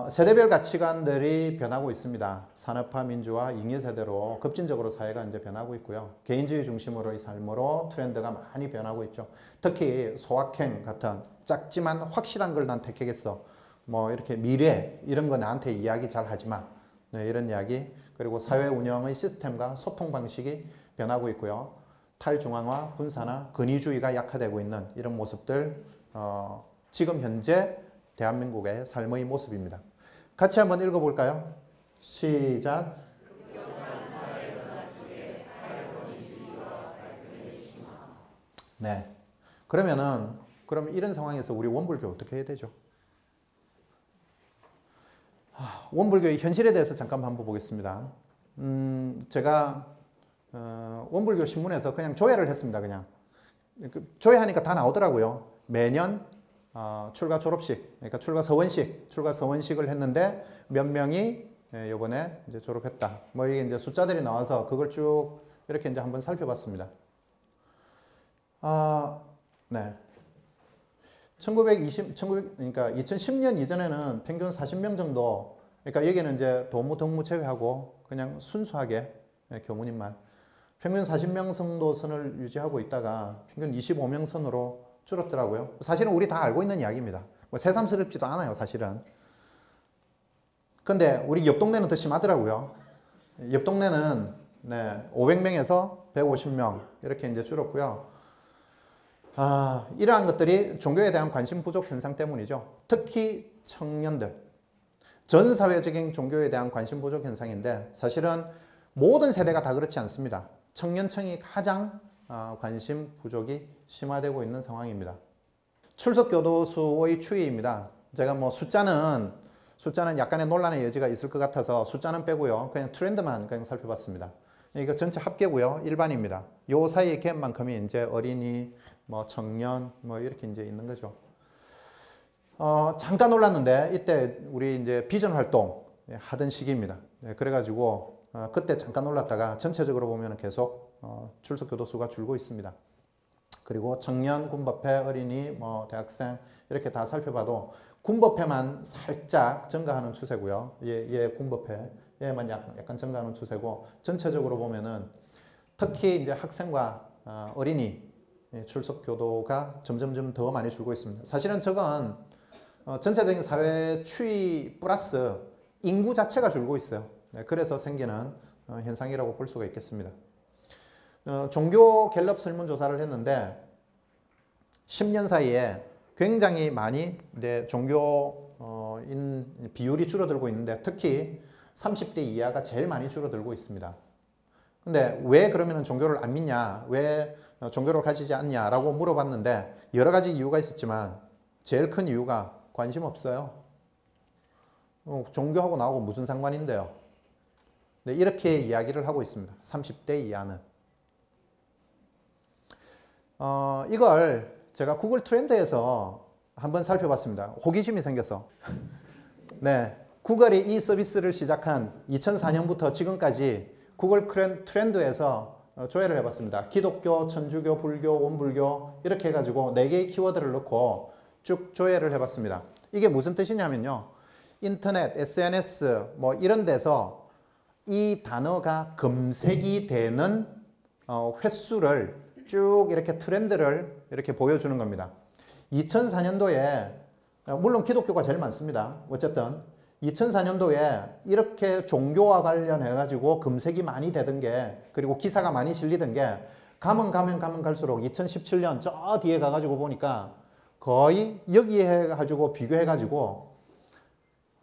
세대별 가치관들이 변하고 있습니다. 산업화, 민주화, 잉여 세대로 급진적으로 사회가 이제 변하고 있고요. 개인주의 중심으로의 삶으로 트렌드가 많이 변하고 있죠. 특히 소확행 같은 작지만 확실한 걸 난 택하겠어. 뭐 이렇게 미래 이런 거 나한테 이야기 잘 하지 마. 네, 이런 이야기. 그리고 사회 운영의 시스템과 소통 방식이 변하고 있고요. 탈중앙화, 분산화, 권위주의가 약화되고 있는 이런 모습들 지금 현재 대한민국의 삶의 모습입니다. 같이 한번 읽어볼까요? 시작. 네. 그럼 이런 상황에서 우리 원불교 어떻게 해야 되죠? 원불교의 현실에 대해서 잠깐 한번 보겠습니다. 제가 원불교 신문에서 그냥 조회를 했습니다. 그냥 조회하니까 다 나오더라고요. 매년 출가 졸업식, 그러니까 출가 서원식을 했는데 몇 명이 이번에 이제 졸업했다. 뭐 이게 이제 숫자들이 나와서 그걸 쭉 이렇게 이제 한번 살펴봤습니다. 네. 그러니까 2010년 이전에는 평균 40명 정도, 그러니까 여기는 이제 도무, 덕무 제외하고 그냥 순수하게 교무님만 평균 40명 정도 선을 유지하고 있다가 평균 25명 선으로 줄었더라고요. 사실은 우리 다 알고 있는 이야기입니다. 뭐 새삼스럽지도 않아요, 사실은. 근데 우리 옆 동네는 더 심하더라고요. 옆 동네는 500명에서 150명 이렇게 이제 줄었고요. 이러한 것들이 종교에 대한 관심 부족 현상 때문이죠. 특히 청년들. 전 사회적인 종교에 대한 관심 부족 현상인데 사실은 모든 세대가 다 그렇지 않습니다. 청년층이 가장 관심 부족이 심화되고 있는 상황입니다. 출석 교도소의 추이입니다. 제가 뭐 숫자는 약간의 논란의 여지가 있을 것 같아서 숫자는 빼고요. 그냥 트렌드만 그냥 살펴봤습니다. 이거 전체 합계고요. 일반입니다. 요 사이의 갭만큼이 이제 어린이, 뭐 청년, 뭐 이렇게 이제 있는 거죠. 잠깐 놀랐는데 이때 우리 이제 비전 활동 하던 시기입니다. 그래가지고 그때 잠깐 놀랐다가 전체적으로 보면 계속 출석 교도수가 줄고 있습니다. 그리고 청년, 군법회, 어린이, 뭐 대학생 이렇게 다 살펴봐도 군법회만 살짝 증가하는 추세고요. 얘 군법회 얘만 약간 증가하는 추세고 전체적으로 보면은 특히 이제 학생과 어린이 출석 교도가 점점점 더 많이 줄고 있습니다. 사실은 저건 전체적인 사회 추이 플러스 인구 자체가 줄고 있어요. 그래서 생기는 현상이라고 볼 수가 있겠습니다. 종교 갤럽 설문조사를 했는데 10년 사이에 굉장히 많이 종교인 비율이 줄어들고 있는데 특히 30대 이하가 제일 많이 줄어들고 있습니다. 근데 왜 그러면 종교를 안 믿냐? 왜 종교를 가지지 않냐라고 물어봤는데 여러 가지 이유가 있었지만 제일 큰 이유가 관심 없어요. 종교하고 나하고 무슨 상관인데요? 네, 이렇게 이야기를 하고 있습니다. 30대 이하는. 이걸 제가 구글 트렌드에서 한번 살펴봤습니다. 호기심이 생겨서. 네, 구글이 이 서비스를 시작한 2004년부터 지금까지 구글 트렌드에서 조회를 해봤습니다. 기독교, 천주교, 불교, 원불교 이렇게 해가지고 4개의 키워드를 넣고 쭉 조회를 해봤습니다. 이게 무슨 뜻이냐면요. 인터넷, SNS 뭐 이런 데서 이 단어가 검색이 되는 횟수를 쭉 이렇게 트렌드를 이렇게 보여주는 겁니다. 2004년도에 물론 기독교가 제일 많습니다. 어쨌든 2004년도에 이렇게 종교와 관련해 가지고 검색이 많이 되던 게 그리고 기사가 많이 실리던 게 가면 갈수록 2017년 저 뒤에 가가지고 보니까 거의 여기에 해가지고 비교해가지고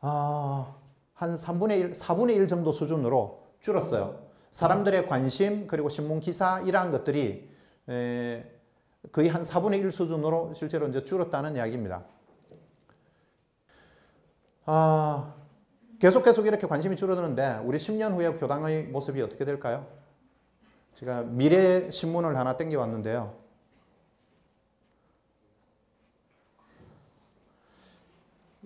한 3분의 1, 4분의 1 정도 수준으로 줄었어요. 사람들의 관심 그리고 신문 기사 이러한 것들이 거의 한 4분의 1 수준으로 실제로 이제 줄었다는 이야기입니다. 계속 이렇게 관심이 줄어드는데 우리 10년 후에 교당의 모습이 어떻게 될까요? 제가 미래 신문을 하나 땡겨왔는데요.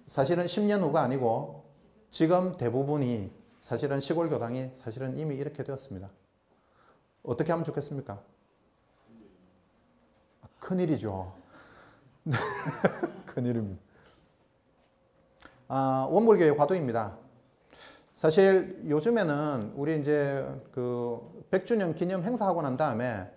사실은 10년 후가 아니고 지금 대부분이 사실은 시골 교당이 사실은 이미 이렇게 되었습니다. 어떻게 하면 좋겠습니까? 큰일이죠. 큰일입니다. 원불교의 화두입니다. 사실 요즘에는 우리 이제 그 100주년 기념 행사하고 난 다음에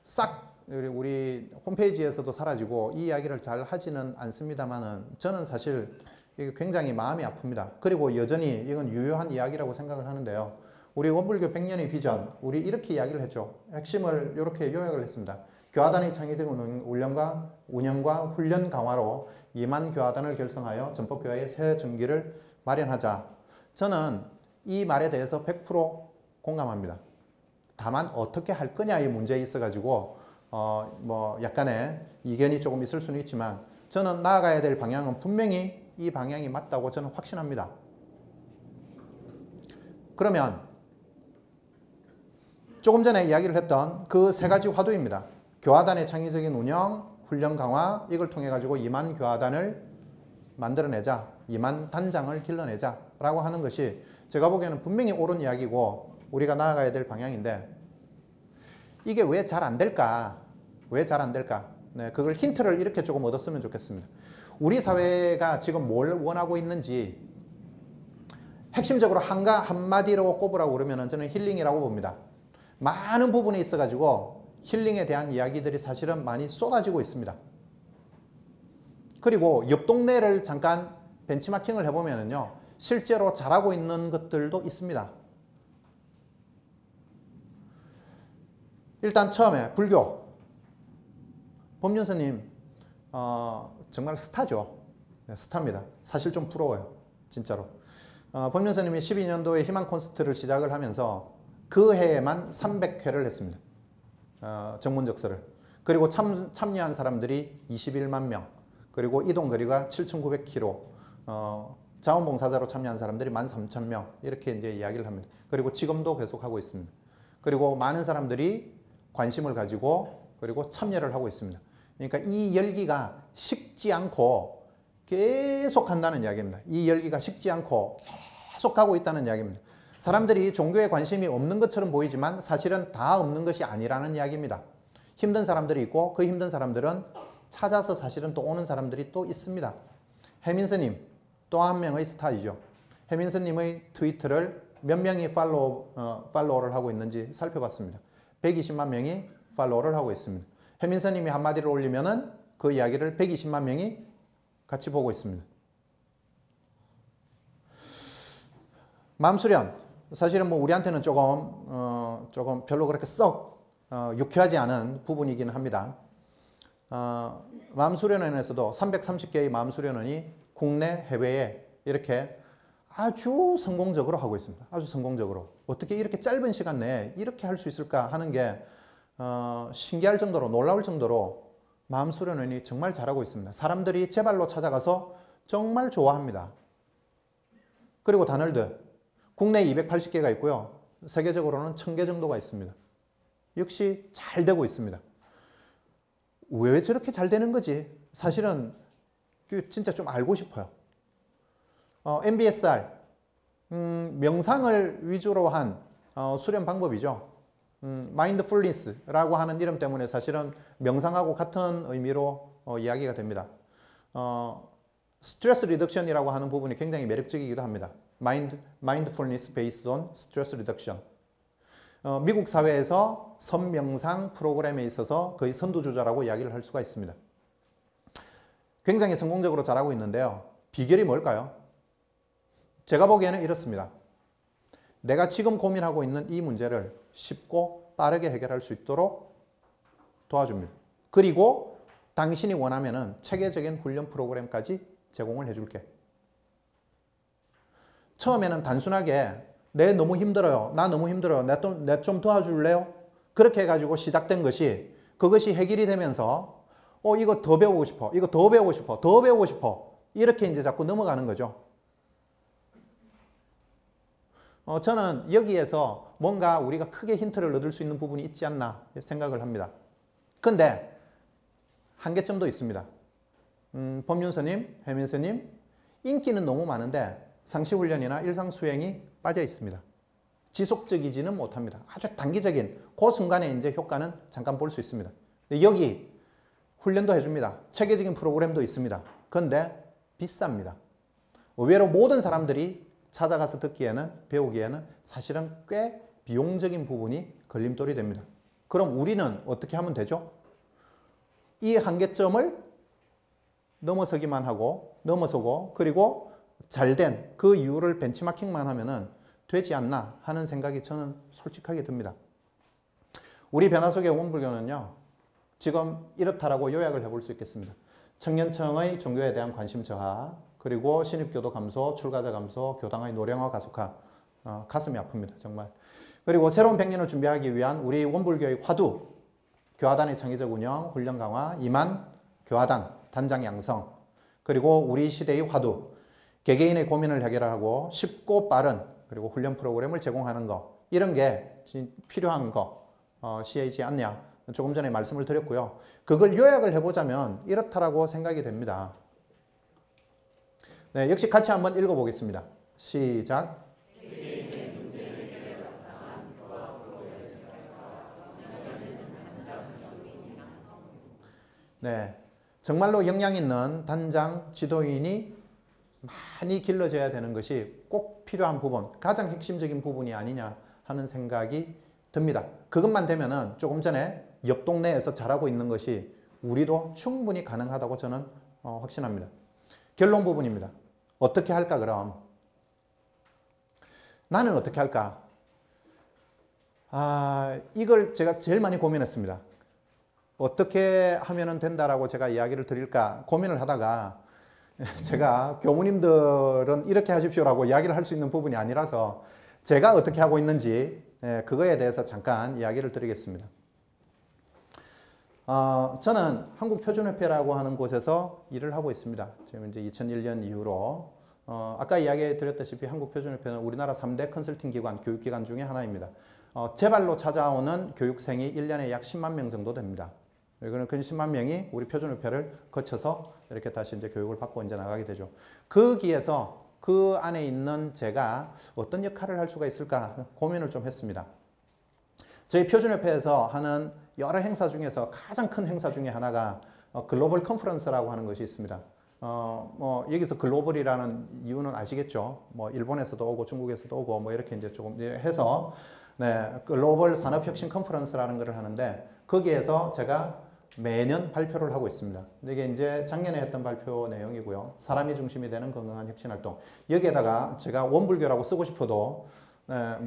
싹 우리 홈페이지에서도 사라지고 이 이야기를 잘 하지는 않습니다만은 저는 사실 이게 굉장히 마음이 아픕니다. 그리고 여전히 이건 유효한 이야기라고 생각을 하는데요. 우리 원불교 100년의 비전, 우리 이렇게 이야기를 했죠. 핵심을 이렇게 요약을 했습니다. 교화단의 창의적 운영과 훈련 강화로 2만 교화단을 결성하여 전법교화의 새 전기를 마련하자. 저는 이 말에 대해서 100% 공감합니다. 다만 어떻게 할 거냐의 문제에 있어가지고 뭐 약간의 이견이 조금 있을 수는 있지만 저는 나아가야 될 방향은 분명히 이 방향이 맞다고 저는 확신합니다. 그러면 조금 전에 이야기를 했던 그 세 가지 화두입니다. 교화단의 창의적인 운영, 훈련 강화 이걸 통해 가지고 2만 교화단을 만들어내자, 2만 단장을 길러내자 라고 하는 것이 제가 보기에는 분명히 옳은 이야기고 우리가 나아가야 될 방향인데 이게 왜 잘 안 될까? 왜 잘 안 될까? 네, 그걸 힌트를 이렇게 조금 얻었으면 좋겠습니다. 우리 사회가 지금 뭘 원하고 있는지 핵심적으로 한마디로 꼽으라고 그러면 저는 힐링이라고 봅니다. 많은 부분에 있어가지고 힐링에 대한 이야기들이 사실은 많이 쏟아지고 있습니다. 그리고 옆 동네를 잠깐 벤치마킹을 해보면요. 실제로 잘하고 있는 것들도 있습니다. 일단 처음에 불교. 법륜스님 정말 스타죠. 네, 스타입니다. 사실 좀 부러워요. 진짜로. 법륜스님이 12년도에 희망 콘서트를 시작을 하면서 그 해에만 300회를 했습니다. 정문적설을. 그리고 참여한 사람들이 21만 명. 그리고 이동거리가 7,900km. 자원봉사자로 참여한 사람들이 13,000명. 이렇게 이제 이야기를 합니다. 그리고 지금도 계속하고 있습니다. 그리고 많은 사람들이 관심을 가지고 그리고 참여를 하고 있습니다. 그러니까 이 열기가 식지 않고 계속 한다는 이야기입니다. 이 열기가 식지 않고 계속 가고 있다는 이야기입니다. 사람들이 종교에 관심이 없는 것처럼 보이지만 사실은 다 없는 것이 아니라는 이야기입니다. 힘든 사람들이 있고 그 힘든 사람들은 찾아서 사실은 또 오는 사람들이 또 있습니다. 해민스님 또 한 명의 스타이죠. 해민스님의 트위터를 몇 명이 팔로우를 하고 있는지 살펴봤습니다. 120만 명이 팔로우를 하고 있습니다. 해민스님이 한마디를 올리면은 그 이야기를 120만 명이 같이 보고 있습니다. 마음수련. 사실은 뭐 우리한테는 조금 별로 그렇게 썩 유쾌하지 않은 부분이기는 합니다. 마음수련원에서도 330개의 마음수련원이 국내 해외에 이렇게 아주 성공적으로 하고 있습니다. 아주 성공적으로. 어떻게 이렇게 짧은 시간 내에 이렇게 할 수 있을까 하는 게 신기할 정도로 놀라울 정도로 마음수련원이 정말 잘하고 있습니다. 사람들이 제발로 찾아가서 정말 좋아합니다. 그리고 단월드. 국내에 280개가 있고요. 세계적으로는 1000개 정도가 있습니다. 역시 잘 되고 있습니다. 왜 저렇게 잘 되는 거지? 사실은 진짜 좀 알고 싶어요. MBSR, 명상을 위주로 한 수련 방법이죠. 마인드풀니스라고 하는 이름 때문에 사실은 명상하고 같은 의미로 이야기가 됩니다. 스트레스 리덕션이라고 하는 부분이 굉장히 매력적이기도 합니다. Mindfulness based on stress reduction. 미국 사회에서 선명상 프로그램에 있어서 거의 선두주자라고 이야기를 할 수가 있습니다. 굉장히 성공적으로 잘하고 있는데요. 비결이 뭘까요? 제가 보기에는 이렇습니다. 내가 지금 고민하고 있는 이 문제를 쉽고 빠르게 해결할 수 있도록 도와줍니다. 그리고 당신이 원하면은 체계적인 훈련 프로그램까지 제공을 해줄게. 처음에는 단순하게 내 너무 힘들어요. 나 너무 힘들어요. 내 좀 도와줄래요? 그렇게 해가지고 시작된 것이 그것이 해결이 되면서 이거 더 배우고 싶어. 이거 더 배우고 싶어. 더 배우고 싶어. 이렇게 이제 자꾸 넘어가는 거죠. 저는 여기에서 뭔가 우리가 크게 힌트를 얻을 수 있는 부분이 있지 않나 생각을 합니다. 근데 한계점도 있습니다. 법륜스님, 해민스님, 인기는 너무 많은데 상시훈련이나 일상수행이 빠져 있습니다. 지속적이지는 못합니다. 아주 단기적인 그 순간에 이제 효과는 잠깐 볼 수 있습니다. 여기 훈련도 해줍니다. 체계적인 프로그램도 있습니다. 그런데 비쌉니다. 의외로 모든 사람들이 찾아가서 듣기에는, 배우기에는 사실은 꽤 비용적인 부분이 걸림돌이 됩니다. 그럼 우리는 어떻게 하면 되죠? 이 한계점을 넘어서기만 하고, 넘어서고, 그리고 잘된 그 이유를 벤치마킹만 하면은 되지 않나 하는 생각이 저는 솔직하게 듭니다. 우리 변화 속의 원불교는요, 지금 이렇다라고 요약을 해볼 수 있겠습니다. 청년층의 종교에 대한 관심 저하, 그리고 신입교도 감소, 출가자 감소, 교당의 노령화 가속화, 가슴이 아픕니다. 정말. 그리고 새로운 100년을 준비하기 위한 우리 원불교의 화두, 교화단의 창의적 운영, 훈련 강화, 이만 교화단, 단장 양성, 그리고 우리 시대의 화두, 개개인의 고민을 해결하고 쉽고 빠른 그리고 훈련 프로그램을 제공하는 거, 이런 게 필요한 것이지 않냐. 조금 전에 말씀을 드렸고요. 그걸 요약을 해보자면 이렇다라고 생각이 됩니다. 네, 역시 같이 한번 읽어보겠습니다. 시작. 네, 정말로 역량 있는 단장, 지도인이 많이 길러져야 되는 것이 꼭 필요한 부분, 가장 핵심적인 부분이 아니냐 하는 생각이 듭니다. 그것만 되면은 조금 전에 옆 동네에서 잘하고 있는 것이 우리도 충분히 가능하다고 저는 확신합니다. 결론 부분입니다. 어떻게 할까 그럼? 나는 어떻게 할까? 이걸 제가 제일 많이 고민했습니다. 어떻게 하면 된다라고 제가 이야기를 드릴까 고민을 하다가 제가 교무님들은 이렇게 하십시오라고 이야기를 할 수 있는 부분이 아니라서 제가 어떻게 하고 있는지 그거에 대해서 잠깐 이야기를 드리겠습니다. 저는 한국표준협회라고 하는 곳에서 일을 하고 있습니다. 지금 이제 2001년 이후로 아까 이야기 드렸다시피 한국표준협회는 우리나라 3대 컨설팅 기관, 교육기관 중에 하나입니다. 제발로 찾아오는 교육생이 1년에 약 10만 명 정도 됩니다. 그러니까 그 10만 명이 우리 표준협회를 거쳐서 이렇게 다시 이제 교육을 받고 이제 나가게 되죠. 거기에서 그 안에 있는 제가 어떤 역할을 할 수가 있을까 고민을 좀 했습니다. 저희 표준협회에서 하는 여러 행사 중에서 가장 큰 행사 중에 하나가 글로벌 컨퍼런스라고 하는 것이 있습니다. 여기서 글로벌이라는 이유는 아시겠죠? 일본에서도 오고 중국에서도 오고 이렇게 이제 조금 해서 글로벌 산업혁신 컨퍼런스라는 것을 하는데 거기에서 제가 매년 발표를 하고 있습니다. 이게 이제 작년에 했던 발표 내용이고요. 사람이 중심이 되는 건강한 혁신활동. 여기에다가 제가 원불교라고 쓰고 싶어도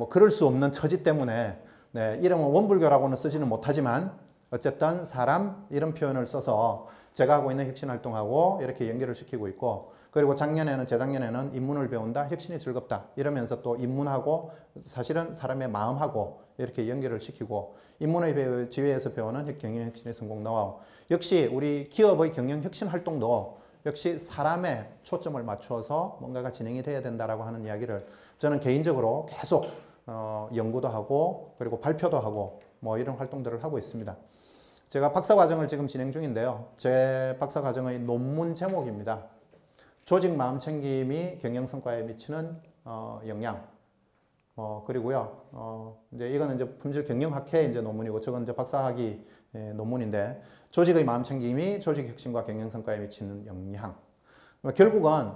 그럴 수 없는 처지 때문에 이름은 원불교라고는 쓰지는 못하지만 어쨌든 사람 이런 표현을 써서 제가 하고 있는 혁신활동하고 이렇게 연결을 시키고 있고, 그리고 재작년에는 입문을 배운다, 혁신이 즐겁다 이러면서 또 입문하고 사실은 사람의 마음하고 이렇게 연결을 시키고, 입문의 지혜에서 배우는 경영혁신의 성공 노하우, 역시 우리 기업의 경영혁신 활동도 역시 사람에 초점을 맞춰서 뭔가가 진행이 돼야 된다라고 하는 이야기를 저는 개인적으로 계속 연구도 하고 그리고 발표도 하고 이런 활동들을 하고 있습니다. 제가 박사과정을 지금 진행 중인데요. 제 박사과정의 논문 제목입니다. 조직 마음 챙김이 경영 성과에 미치는 영향. 그리고요. 이제 이거는 이제 품질 경영학회 이제 논문이고, 저건 이제 박사학위 논문인데, 조직의 마음 챙김이 조직 혁신과 경영 성과에 미치는 영향. 결국은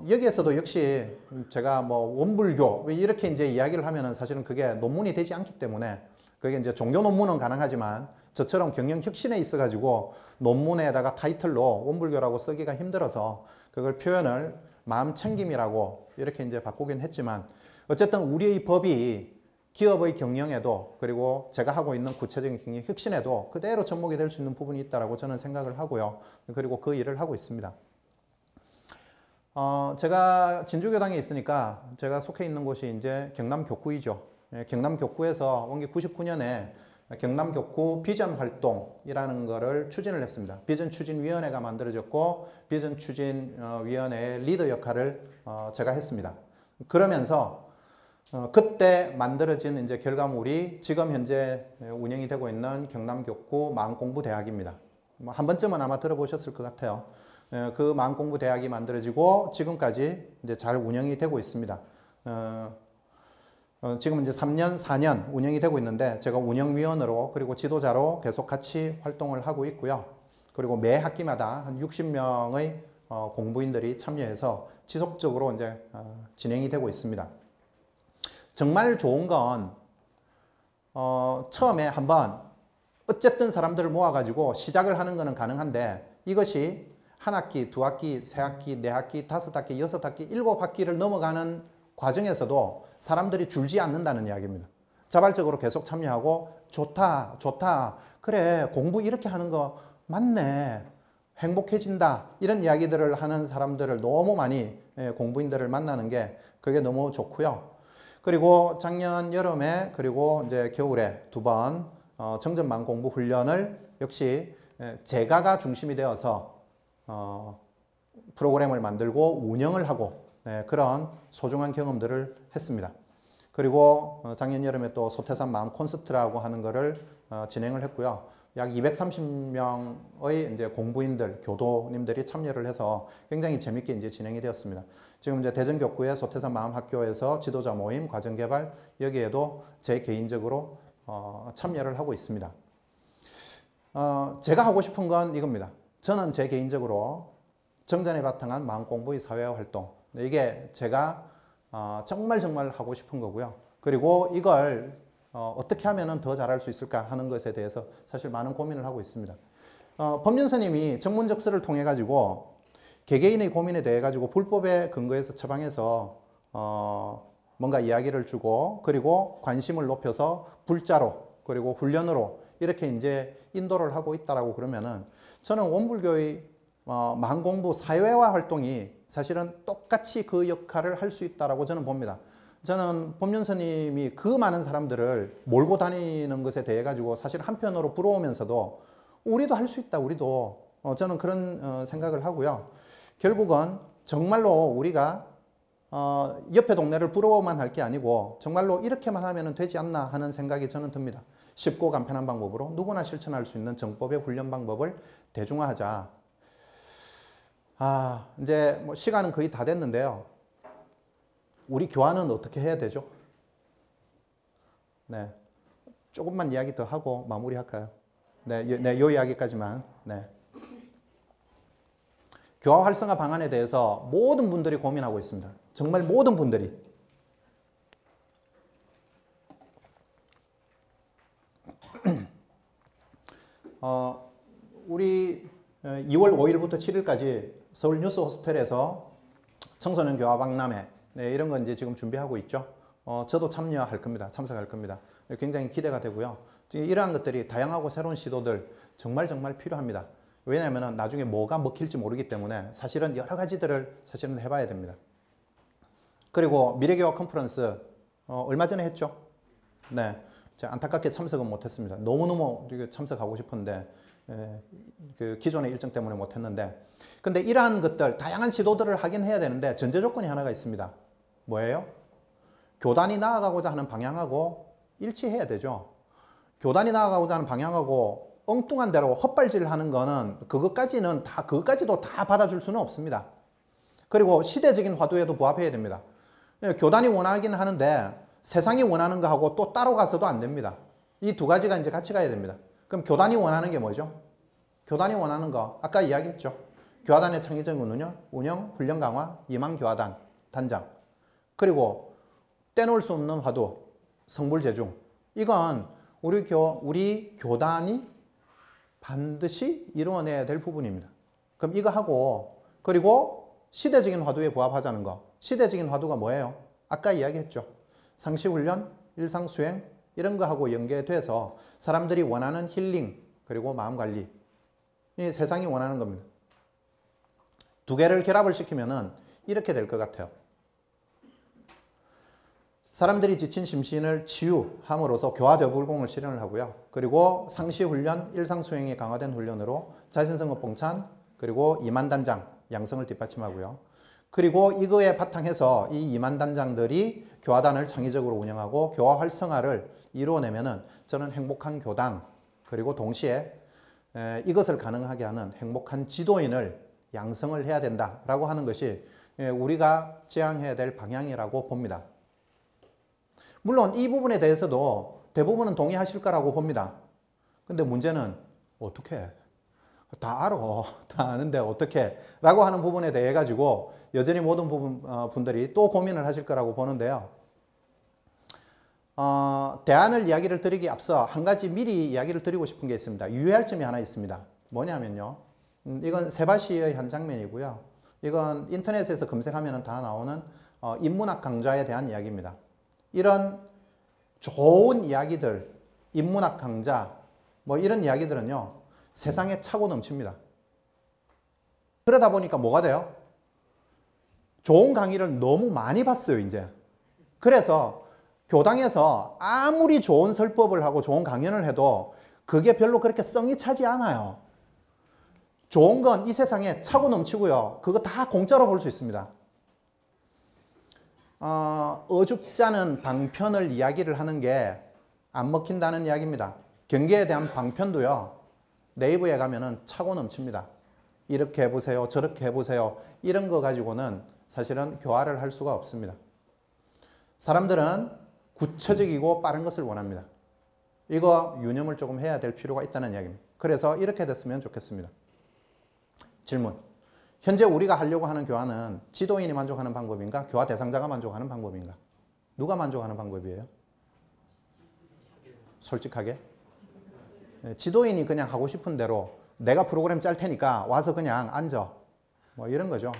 여기에서도 역시 제가 원불교 이렇게 이제 이야기를 하면은 사실은 그게 논문이 되지 않기 때문에, 그게 이제 종교 논문은 가능하지만 저처럼 경영혁신에 있어가지고 논문에다가 타이틀로 원불교라고 쓰기가 힘들어서 그걸 표현을 마음챙김이라고 이렇게 이제 바꾸긴 했지만 어쨌든 우리의 법이 기업의 경영에도 그리고 제가 하고 있는 구체적인 경영 혁신에도 그대로 접목이 될 수 있는 부분이 있다라고 저는 생각을 하고요. 그리고 그 일을 하고 있습니다. 제가 진주교당에 있으니까 제가 속해 있는 곳이 이제 경남교구이죠. 경남교구에서 원기 99년에 경남교구 비전 활동이라는 거를 추진을 했습니다. 비전 추진위원회가 만들어졌고 비전 추진위원회의 리더 역할을 제가 했습니다. 그러면서 그때 만들어진 이제 결과물이 지금 현재 운영이 되고 있는 경남교구 마음공부대학입니다. 한 번쯤은 아마 들어보셨을 것 같아요. 그 마음공부대학이 만들어지고 지금까지 이제 잘 운영이 되고 있습니다. 지금 이제 3년, 4년 운영이 되고 있는데 제가 운영위원으로 그리고 지도자로 계속 같이 활동을 하고 있고요. 그리고 매 학기마다 한 60명의 공부인들이 참여해서 지속적으로 이제 진행이 되고 있습니다. 정말 좋은 건 처음에 한번 어쨌든 사람들을 모아가지고 시작을 하는 것은 가능한데 이것이 한 학기, 두 학기, 세 학기, 네 학기, 다섯 학기, 여섯 학기, 일곱 학기를 넘어가는 과정에서도 사람들이 줄지 않는다는 이야기입니다. 자발적으로 계속 참여하고 좋다, 좋다, 그래 공부 이렇게 하는 거 맞네, 행복해진다 이런 이야기들을 하는 사람들을 너무 많이 공부인들을 만나는 게 그게 너무 좋고요. 그리고 작년 여름에 그리고 이제 겨울에 두 번 정전만 공부 훈련을 역시 제가가 중심이 되어서 프로그램을 만들고 운영을 하고 그런 소중한 경험들을 했습니다. 그리고 작년 여름에 또 소태산 마음 콘서트라고 하는 거를 진행을 했고요. 약 230명의 이제 공부인들, 교도님들이 참여를 해서 굉장히 재밌게 이제 진행이 되었습니다. 지금 이제 대전교구의 소태산 마음학교에서 지도자 모임, 과정개발 여기에도 제 개인적으로 참여를 하고 있습니다. 제가 하고 싶은 건 이겁니다. 저는 제 개인적으로 정전에 바탕한 마음공부의 사회화 활동 이게 제가 정말 하고 싶은 거고요. 그리고 이걸 어떻게 하면 더 잘할 수 있을까 하는 것에 대해서 사실 많은 고민을 하고 있습니다. 법륜스님이 정문적서를 통해 가지고 개개인의 고민에 대해 가지고 불법에 근거해서 처방해서 뭔가 이야기를 주고 그리고 관심을 높여서 불자로 그리고 훈련으로 이렇게 이제 인도를 하고 있다라고 그러면은 저는 원불교의 마음공부 사회화 활동이 사실은 똑같이 그 역할을 할 수 있다라고 저는 봅니다. 저는 법륜스님이 그 많은 사람들을 몰고 다니는 것에 대해 가지고 사실 한편으로 부러우면서도 우리도 할 수 있다, 우리도 저는 그런 생각을 하고요. 결국은 정말로 우리가 옆에 동네를 부러워만 할 게 아니고 정말로 이렇게만 하면 되지 않나 하는 생각이 저는 듭니다. 쉽고 간편한 방법으로 누구나 실천할 수 있는 정법의 훈련 방법을 대중화하자. 이제 뭐 시간은 거의 다 됐는데요. 우리 교환은 어떻게 해야 되죠? 네, 조금만 이야기 더 하고 마무리할까요? 네, 요 이야기까지만. 네. 교화 활성화 방안에 대해서 모든 분들이 고민하고 있습니다. 정말 모든 분들이. 우리 2월 5일부터 7일까지 서울 뉴스 호스텔에서 청소년 교화 박람회 이런 거 이제 지금 준비하고 있죠. 저도 참여할 겁니다. 참석할 겁니다. 굉장히 기대가 되고요. 이러한 것들이 다양하고 새로운 시도들 정말 필요합니다. 왜냐하면 나중에 뭐가 먹힐지 모르기 때문에 사실은 여러 가지들을 사실은 해봐야 됩니다. 그리고 미래교화 컨퍼런스 얼마 전에 했죠. 네, 제가 안타깝게 참석은 못했습니다. 너무너무 참석하고 싶은데 그 기존의 일정 때문에 못했는데, 근데 이러한 것들 다양한 시도들을 하긴 해야 되는데 전제 조건이 하나가 있습니다. 뭐예요? 교단이 나아가고자 하는 방향하고 일치해야 되죠. 교단이 나아가고자 하는 방향하고 엉뚱한 대로 헛발질 하는 거는 그것까지도 다 받아줄 수는 없습니다. 그리고 시대적인 화두에도 부합해야 됩니다. 교단이 원하긴 하는데 세상이 원하는 거하고 또 따로 가서도 안 됩니다. 이 두 가지가 이제 같이 가야 됩니다. 그럼 교단이 원하는 게 뭐죠? 교단이 원하는 거 아까 이야기했죠. 교화단의 창의적 운영, 훈련 강화, 이망교화단 단장, 그리고 떼놓을 수 없는 화두, 성불제중. 이건 우리 교단이 반드시 이루어내야 될 부분입니다. 그럼 이거 하고 그리고 시대적인 화두에 부합하자는 거. 시대적인 화두가 뭐예요? 아까 이야기했죠. 상시훈련, 일상수행 이런 거하고 연계돼서 사람들이 원하는 힐링 그리고 마음관리 이 세상이 원하는 겁니다. 두 개를 결합을 시키면은 이렇게 될 것 같아요. 사람들이 지친 심신을 치유함으로써 교화대불공을 실현을 하고요. 그리고 상시훈련, 일상수행이 강화된 훈련으로 자신성업 봉찬, 그리고 이만단장, 양성을 뒷받침하고요. 그리고 이거에 바탕해서 이 이만단장들이 교화단을 창의적으로 운영하고 교화 활성화를 이루어내면은 저는 행복한 교당, 그리고 동시에 이것을 가능하게 하는 행복한 지도인을 양성을 해야 된다라고 하는 것이 우리가 지향해야 될 방향이라고 봅니다. 물론 이 부분에 대해서도 대부분은 동의하실 거라고 봅니다. 근데 문제는 어떻게? 다 알아. 다 아는데 어떻게? 라고 하는 부분에 대해 가지고 여전히 모든 분들이 또 고민을 하실 거라고 보는데요. 대안을 이야기를 드리기 앞서 한 가지 미리 이야기를 드리고 싶은 게 있습니다. 유의할 점이 하나 있습니다. 뭐냐면요. 이건 세바시의 한 장면이고요. 이건 인터넷에서 검색하면 다 나오는 인문학 강좌에 대한 이야기입니다. 이런 좋은 이야기들, 인문학 강좌, 뭐 이런 이야기들은요, 세상에 차고 넘칩니다. 그러다 보니까 뭐가 돼요? 좋은 강의를 너무 많이 봤어요, 이제. 그래서 교당에서 아무리 좋은 설법을 하고 좋은 강연을 해도 그게 별로 그렇게 성이 차지 않아요. 좋은 건 이 세상에 차고 넘치고요. 그거 다 공짜로 볼 수 있습니다. 어줍잖은 방편을 이야기를 하는 게 안 먹힌다는 이야기입니다. 경계에 대한 방편도요. 네이버에 가면은 차고 넘칩니다. 이렇게 해보세요. 저렇게 해보세요. 이런 거 가지고는 사실은 교화를 할 수가 없습니다. 사람들은 구체적이고 빠른 것을 원합니다. 이거 유념을 조금 해야 될 필요가 있다는 이야기입니다. 그래서 이렇게 됐으면 좋겠습니다. 질문. 현재 우리가 하려고 하는 교화는 지도인이 만족하는 방법인가? 교화 대상자가 만족하는 방법인가? 누가 만족하는 방법이에요? 솔직하게. 지도인이 그냥 하고 싶은 대로 내가 프로그램 짤 테니까 와서 그냥 앉아. 뭐 이런 거죠.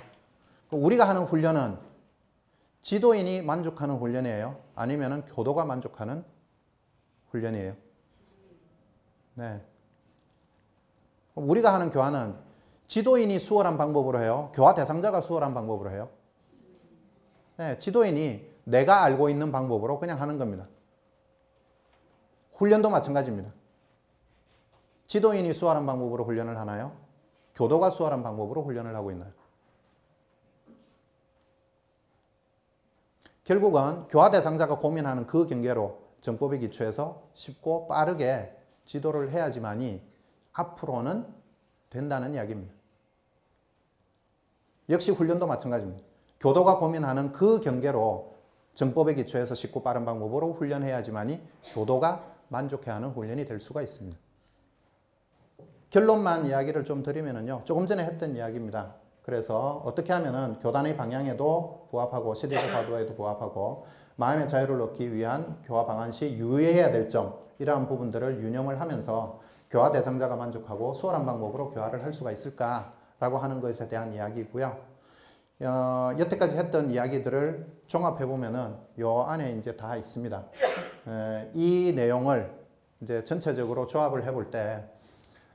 우리가 하는 훈련은 지도인이 만족하는 훈련이에요? 아니면 교도가 만족하는 훈련이에요? 네. 우리가 하는 교화는 지도인이 수월한 방법으로 해요? 교화 대상자가 수월한 방법으로 해요? 네, 지도인이 내가 알고 있는 방법으로 그냥 하는 겁니다. 훈련도 마찬가지입니다. 지도인이 수월한 방법으로 훈련을 하나요? 교도가 수월한 방법으로 훈련을 하고 있나요? 결국은 교화 대상자가 고민하는 그 경계로 정법에 기초해서 쉽고 빠르게 지도를 해야지만이 앞으로는 된다는 이야기입니다. 역시 훈련도 마찬가지입니다. 교도가 고민하는 그 경계로 정법에 기초해서 쉽고 빠른 방법으로 훈련해야지만이 교도가 만족해하는 훈련이 될 수가 있습니다. 결론만 이야기를 좀 드리면요. 조금 전에 했던 이야기입니다. 그래서 어떻게 하면은 교단의 방향에도 부합하고 시대적 화두에도 부합하고 마음의 자유를 얻기 위한 교화 방안 시 유의해야 될 점 이러한 부분들을 유념을 하면서 교화 대상자가 만족하고 수월한 방법으로 교화를 할 수가 있을까라고 하는 것에 대한 이야기이고요. 여태까지 했던 이야기들을 종합해 보면은 요 안에 이제 다 있습니다. 이 내용을 이제 전체적으로 조합을 해볼 때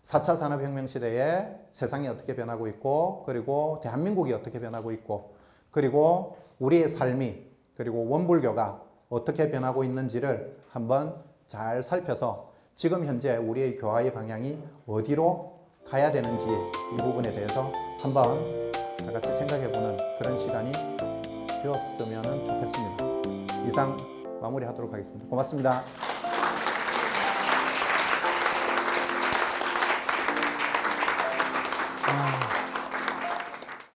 4차 산업혁명 시대에 세상이 어떻게 변하고 있고 그리고 대한민국이 어떻게 변하고 있고 그리고 우리의 삶이 그리고 원불교가 어떻게 변하고 있는지를 한번 잘 살펴서 지금 현재 우리의 교화의 방향이 어디로 가야 되는지 이 부분에 대해서 한번 다 같이 생각해보는 그런 시간이 되었으면 좋겠습니다. 이상 마무리하도록 하겠습니다. 고맙습니다.